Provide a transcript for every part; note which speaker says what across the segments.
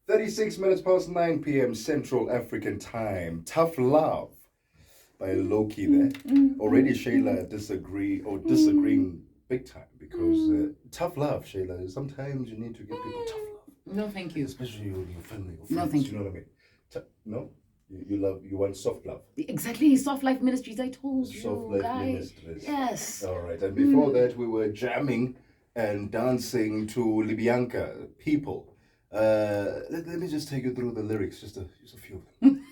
Speaker 1: 36 minutes past 9 p.m. Central African Time. Tough Love by Loki there. Already Shélia disagreeing big time because tough love, Shélia. Sometimes you need to give people tough love.
Speaker 2: No, thank you.
Speaker 1: Especially your family, your friends.
Speaker 2: No, thank you.
Speaker 1: You know what I mean? No? You want soft love.
Speaker 2: Exactly, Soft Life Ministries, I told you.
Speaker 1: Soft Life Ministries.
Speaker 2: Yes.
Speaker 1: All right, and before that we were jamming and dancing to Libyanka, People. Let me just take you through the lyrics, just a few of them.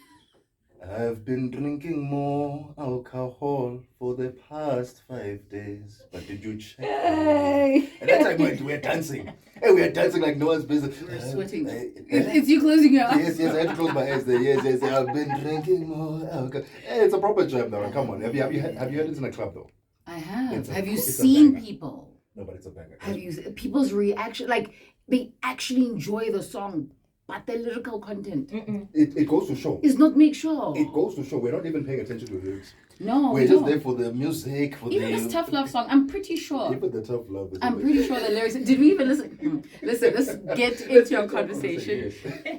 Speaker 1: I've been drinking more alcohol for the past 5 days. But did you check?
Speaker 2: Hey.
Speaker 1: And that time we were dancing. Hey, we were dancing like no one's business.
Speaker 2: We're sweating. It's you closing your eyes.
Speaker 1: Yes, I had to close my eyes there. Yes. I've been drinking more alcohol. Hey, it's a proper jam though. Come on. Have you heard it in a club though?
Speaker 2: I have. Have you
Speaker 1: it's
Speaker 2: seen people?
Speaker 1: No, but it's a banger.
Speaker 2: Have you people's reaction? Like they actually enjoy the song, but the lyrical content
Speaker 1: It goes to show.
Speaker 2: is not make sure.
Speaker 1: It goes to show. We're not even paying attention to the lyrics.
Speaker 2: No,
Speaker 1: we're just there for the music.
Speaker 2: Even this tough love song, I'm pretty sure.
Speaker 1: Even the tough love.
Speaker 2: I'm pretty sure the lyrics. Did we even listen? Listen, let's get into our conversation.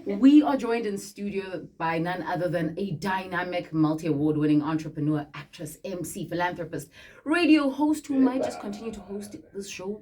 Speaker 2: We are joined in studio by none other than a dynamic, multi-award-winning entrepreneur, actress, MC, philanthropist, radio host who might just continue to host this show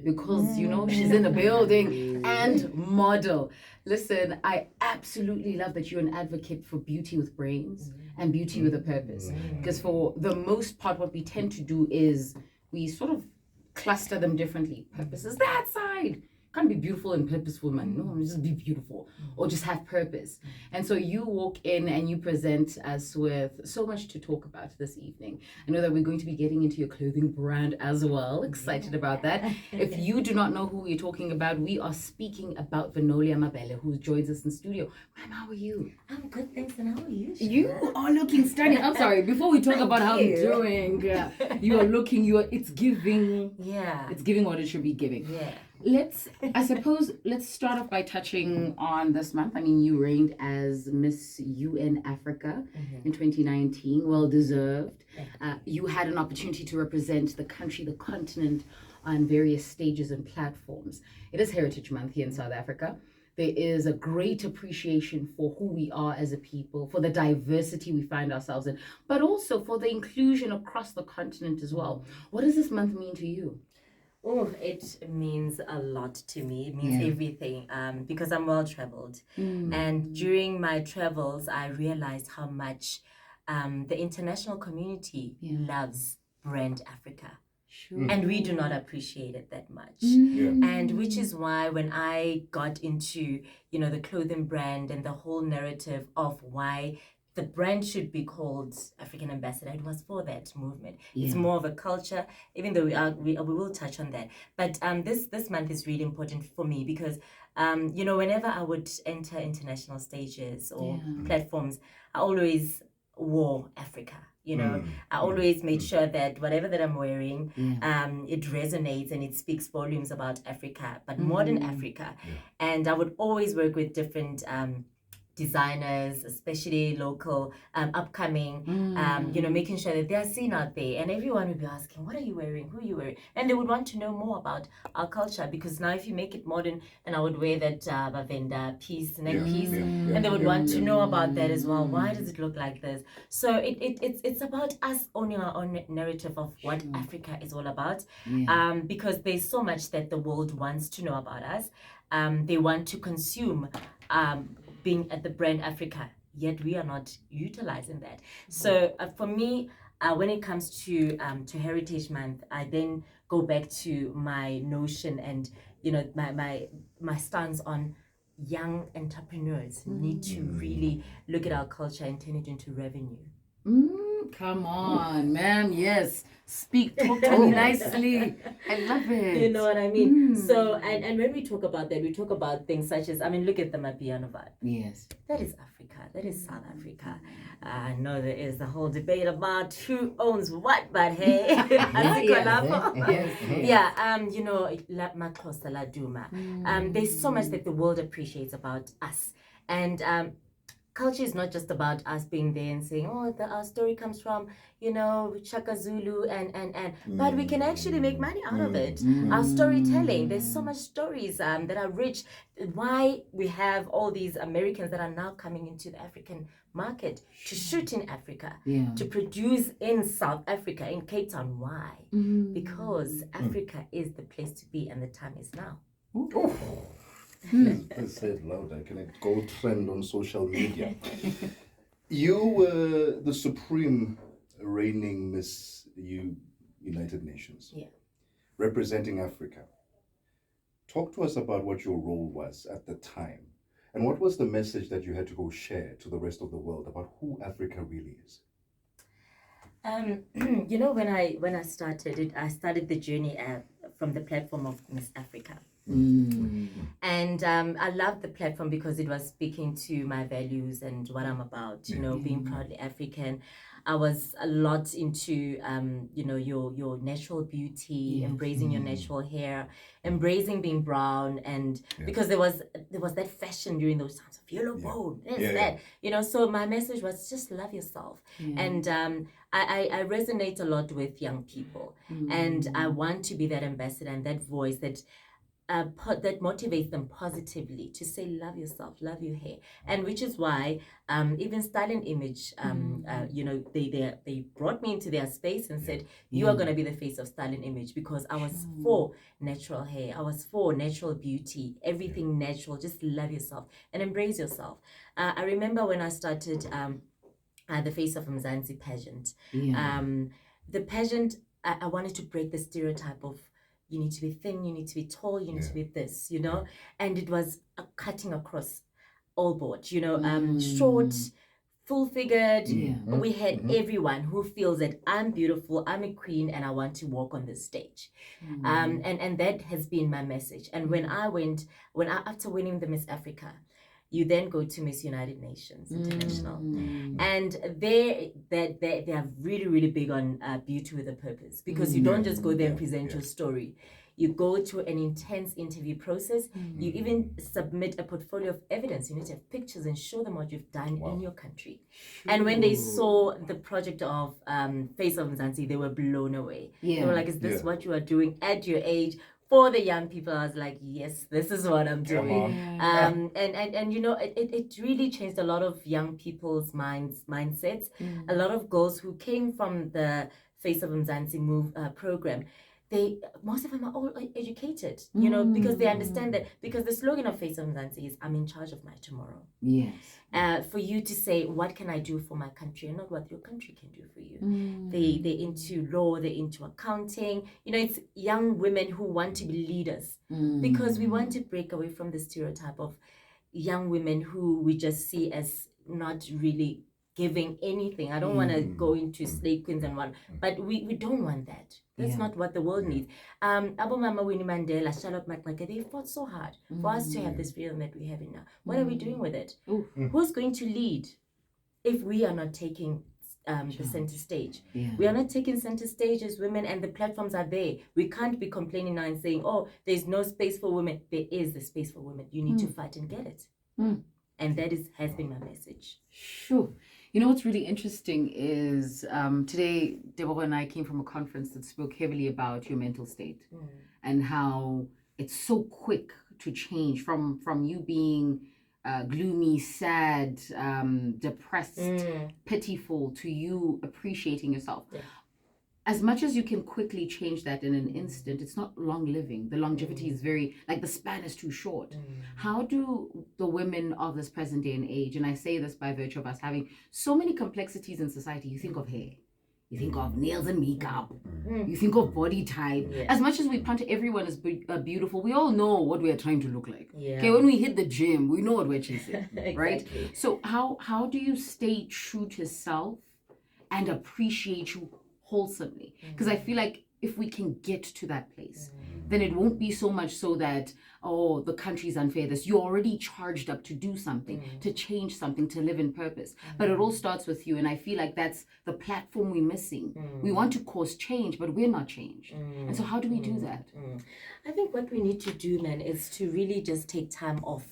Speaker 2: because, she's in the building, and model. Listen, I absolutely love that you're an advocate for beauty with brains and beauty with a purpose. Because for the most part, what we tend to do is we sort of cluster them differently. Purpose is that side. Can't be beautiful and purposeful, man. No, just be beautiful or just have purpose. And so you walk in and you present us with so much to talk about this evening. I know that we're going to be getting into your clothing brand as well. Excited about that. If you do not know who we're talking about, we are speaking about Vinolia Mabele, who joins us in studio. Ma'am, how are you?
Speaker 3: I'm good, thanks. And how are you?
Speaker 2: You are looking stunning. I'm sorry. Before we talk about how you're doing, you are looking. It's giving.
Speaker 3: Yeah.
Speaker 2: It's giving what it should be giving.
Speaker 3: Yeah.
Speaker 2: Let's start off by touching on this month. I mean, you reigned as Miss UN Africa in 2019, well deserved. You had an opportunity to represent the country, the continent, on various stages and platforms. It is Heritage Month here in South Africa. There is a great appreciation for who we are as a people, for the diversity we find ourselves in, but also for the inclusion across the continent as well. What does this month mean to you?
Speaker 3: Oh, it means a lot to me. It means everything because I'm well traveled. And during my travels, I realized how much the international community loves brand Africa. Sure. And we do not appreciate it that much. And which is why when I got into, the clothing brand and the whole narrative of why the brand should be called African Ambassador, it was for that movement. It's more of a culture, even though we will touch on that. But this month is really important for me because whenever I would enter international stages or platforms, I always wore Africa. I always made sure that whatever that I'm wearing, it resonates and it speaks volumes about Africa, but modern Africa. And I would always work with different designers, especially local, upcoming, making sure that they are seen out there. And everyone would be asking, what are you wearing? Who are you wearing? And they would want to know more about our culture because now if you make it modern, and I would wear that Bavenda piece, neck piece, and they would want to know about that as well. Why does it look like this? So it's about us owning our own narrative of what Africa is all about, because there's so much that the world wants to know about us. They want to consume being at the brand Africa, yet we are not utilizing that. So for me, when it comes to Heritage Month, I then go back to my notion and my stance on young entrepreneurs need to really look at our culture and turn it into revenue.
Speaker 2: Come on, ma'am. Yes. Talk to me nicely. I love it.
Speaker 3: You know what I mean? So, and when we talk about that, we talk about things such as, look at the Mapiano vibe. Yes. That is Africa. That is South Africa. I know there is the whole debate about who owns what, but hey. Maxhosa La Duma. There's so much that the world appreciates about us. And culture is not just about us being there and saying, oh, our story comes from, you know, Shaka Zulu and but we can actually make money out of it. Our storytelling, there's so much stories that are rich. Why we have all these Americans that are now coming into the African market to shoot in Africa, to produce in South Africa, in Cape Town. Why? Because Africa is the place to be and the time is now.
Speaker 1: Let's say it louder. Can it go trend on social media? You were the supreme reigning Miss United Nations, representing Africa. Talk to us about what your role was at the time, and what was the message that you had to go share to the rest of the world about who Africa really is.
Speaker 3: You know, when I started it, I started the journey from the platform of Miss Africa. And I loved the platform because it was speaking to my values and what I'm about, you know, being proudly African. I was a lot into, you know, your natural beauty, embracing your natural hair, embracing being brown, and because there was that fashion during those times of yellow bone, that, you know. So my message was just love yourself, and I resonate a lot with young people, and I want to be that ambassador and that voice that motivates them positively to say love yourself, love your hair. And which is why even Style and Image, you know, they brought me into their space and said, you are going to be the face of Style and Image, because I was for natural hair, I was for natural beauty, everything natural. Just love yourself and embrace yourself. I remember when I started the Face of Mzansi pageant. The pageant, I wanted to break the stereotype of you need to be thin, you need to be tall, you need to be this, you know. And it was a cutting across all board, you know, short, full-figured. We had everyone who feels that I'm beautiful, I'm a queen, and I want to walk on this stage. And that has been my message. And after winning the Miss Africa, you then go to Miss United Nations International, and they are really, really big on beauty with a purpose, because you don't just go there and present your story. You go to an intense interview process. You even submit a portfolio of evidence. You need to have pictures and show them what you've done in your country. And when they saw the project of Face of Mzansi, they were blown away. They were like, is this what you are doing at your age? For the young people, I was like, yes, this is what I'm doing. And you know, it really changed a lot of young people's mindsets. A lot of girls who came from the Face of Mzansi program, most of them are all educated, you know, because they understand that, because the slogan of Face of Mzansi is, I'm in charge of my tomorrow. For you to say, what can I do for my country, and not what your country can do for you. They're into law, they're into accounting. You know, it's young women who want to be leaders, because we want to break away from the stereotype of young women who we just see as not really giving anything. I don't want to go into slave queens and one, but we don't want that. That's not what the world needs. Abu Mama Winnie Mandela, Charlotte McMaker, they fought so hard for us to have this freedom that we have now. What are we doing with it? Who's going to lead if we are not taking the center stage? We are not taking center stage as women, and the platforms are there. We can't be complaining now and saying, oh, there's no space for women. There is the space for women. You need to fight and get it. And that has been my message.
Speaker 2: Sure. You know what's really interesting is today, Tebogo and I came from a conference that spoke heavily about your mental state and how it's so quick to change from you being gloomy, sad, depressed, pitiful, to you appreciating yourself. As much as you can quickly change that in an instant, it's not long living. The longevity is very, like, the span is too short. How do the women of this present day and age, and I say this by virtue of us having so many complexities in society, you think of hair, you think of nails and makeup, you think of body type. As much as we punt everyone as beautiful, we all know what we are trying to look like. Okay, when we hit the gym, we know what we're chasing, right? So how do you stay true to self and appreciate you wholesomely? Because I feel like if we can get to that place, then it won't be so much so that, oh, the country's unfair. You're already charged up to do something, to change something, to live in purpose. But it all starts with you, and I feel like that's the platform we're missing. We want to cause change, but we're not change. And so how do we do that?
Speaker 3: I think what we need to do, man, is to really just take time off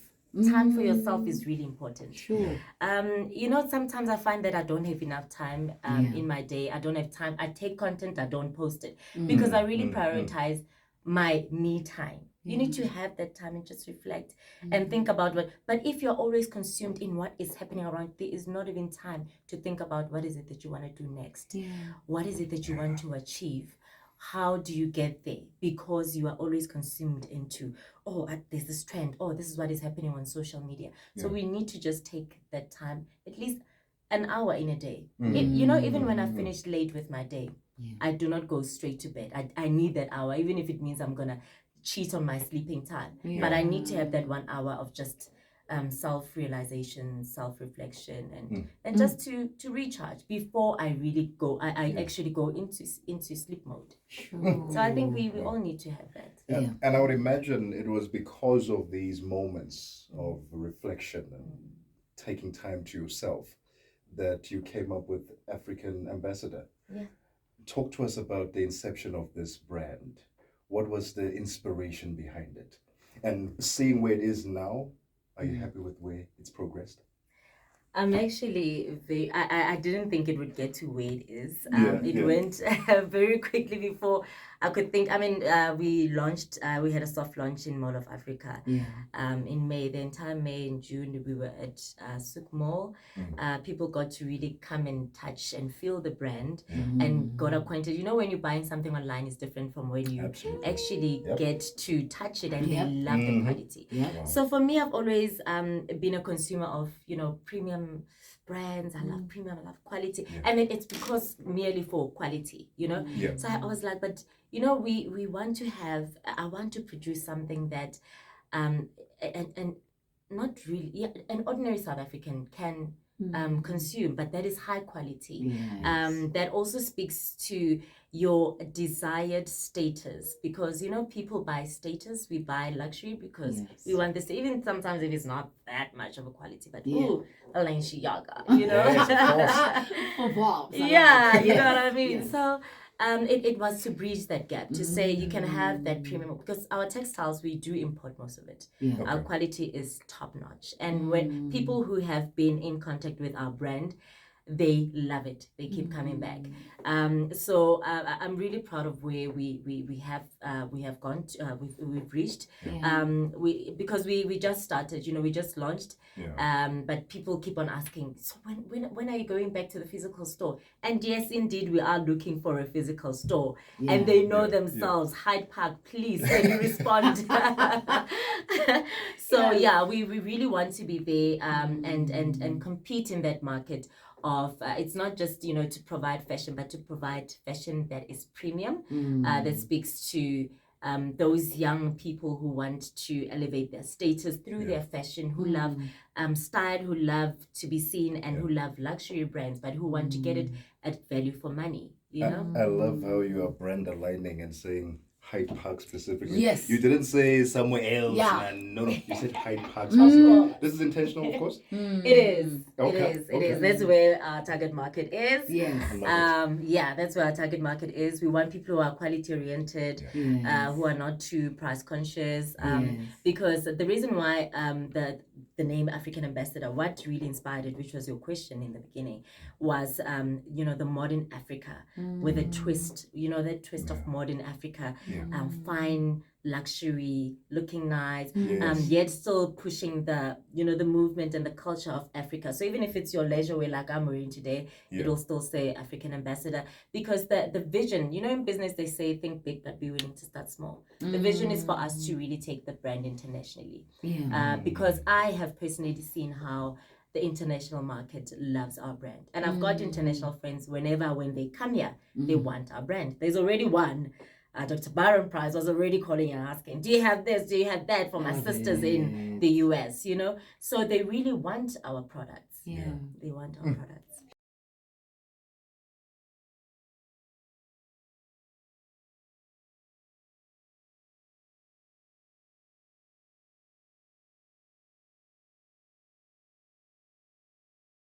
Speaker 3: time for yourself is really important.
Speaker 2: Sure.
Speaker 3: Sometimes I find that I don't have enough time in my day. I don't have time. I take content, I don't post it because I really prioritize my me time. You need to have that time and just reflect and think about but if you're always consumed in what is happening around, there is not even time to think about what is it that you want to do next. What is it that you want to achieve? How do you get there? Because you are always consumed into, there's this trend. Oh, this is what is happening on social media. So we need to just take that time, at least an hour in a day. Even when I finish late with my day, I do not go straight to bed. I need that hour, even if it means I'm going to cheat on my sleeping time. But I need to have that 1 hour of just self-realization, self-reflection, and just to recharge before I really go. I actually go into sleep mode.
Speaker 2: Sure.
Speaker 3: So I think we all need to have that.
Speaker 1: And I would imagine it was because of these moments of reflection and taking time to yourself that you came up with African Ambassador. Talk to us about the inception of this brand. What was the inspiration behind it? And seeing where it is now, are you happy with where it's progressed?
Speaker 3: I'm actually I didn't think it would get to where it is. It went very quickly before I could think. I mean, we launched, we had a soft launch in Mall of Africa in May. The entire May and June, we were at Souk Mall. People got to really come and touch and feel the brand and got acquainted. You know, when you're buying something online, it's different from when you actually get to touch it and they love the quality. So for me, I've always been a consumer of, premium brands. I love premium, I love quality. And it's because merely for quality, So I was like, but we want to have, I want to produce something that and not really an ordinary South African can consume, but that is high quality. That also speaks to your desired status, because people buy status, we buy luxury because we want this, even sometimes if it's not that much of a quality, but Balenciaga, yeah, you know what I mean. So it was to bridge that gap, to say you can have that premium, because our textiles, we do import most of it. Our quality is top notch, and when people who have been in contact with our brand, they love it. They keep coming back. So I'm really proud of where we have gone. We've reached. Because we just started. We just launched. But people keep on asking. So when are you going back to the physical store? And yes, indeed, we are looking for a physical store. And they know themselves. Hyde Park, please, can you respond? So we really want to be there and compete in that market. It's not just to provide fashion, but to provide fashion that is premium, that speaks to those young people who want to elevate their status through their fashion, who love style, who love to be seen, and who love luxury brands, but who want to get it at value for money.
Speaker 1: I love how you are brand aligning and saying Hyde Park specifically.
Speaker 2: Yes.
Speaker 1: You didn't say somewhere else. No. You said Hyde Park specifically. This is intentional, of course?
Speaker 3: It is. Okay. It is. That's where our target market is.
Speaker 2: Yes.
Speaker 3: That's where our target market is. We want people who are quality oriented, who are not too price conscious. Because the reason why the name African Ambassador, what really inspired it, which was your question in the beginning, was the modern Africa with a twist, that twist of modern Africa. Fine, luxury, looking nice, yet still pushing the the movement and the culture of Africa. So even if it's your leisure wear like I'm wearing today, it'll still say African Ambassador, because the vision, in business they say think big but be willing to start small. The vision is for us to really take the brand internationally, because I have personally seen how the international market loves our brand, and I've got international friends. When they come here, they want our brand. There's already one. Dr. Byron Price was already calling and asking, do you have this? Do you have that for my sisters in the US? So they really want our products. They want our products.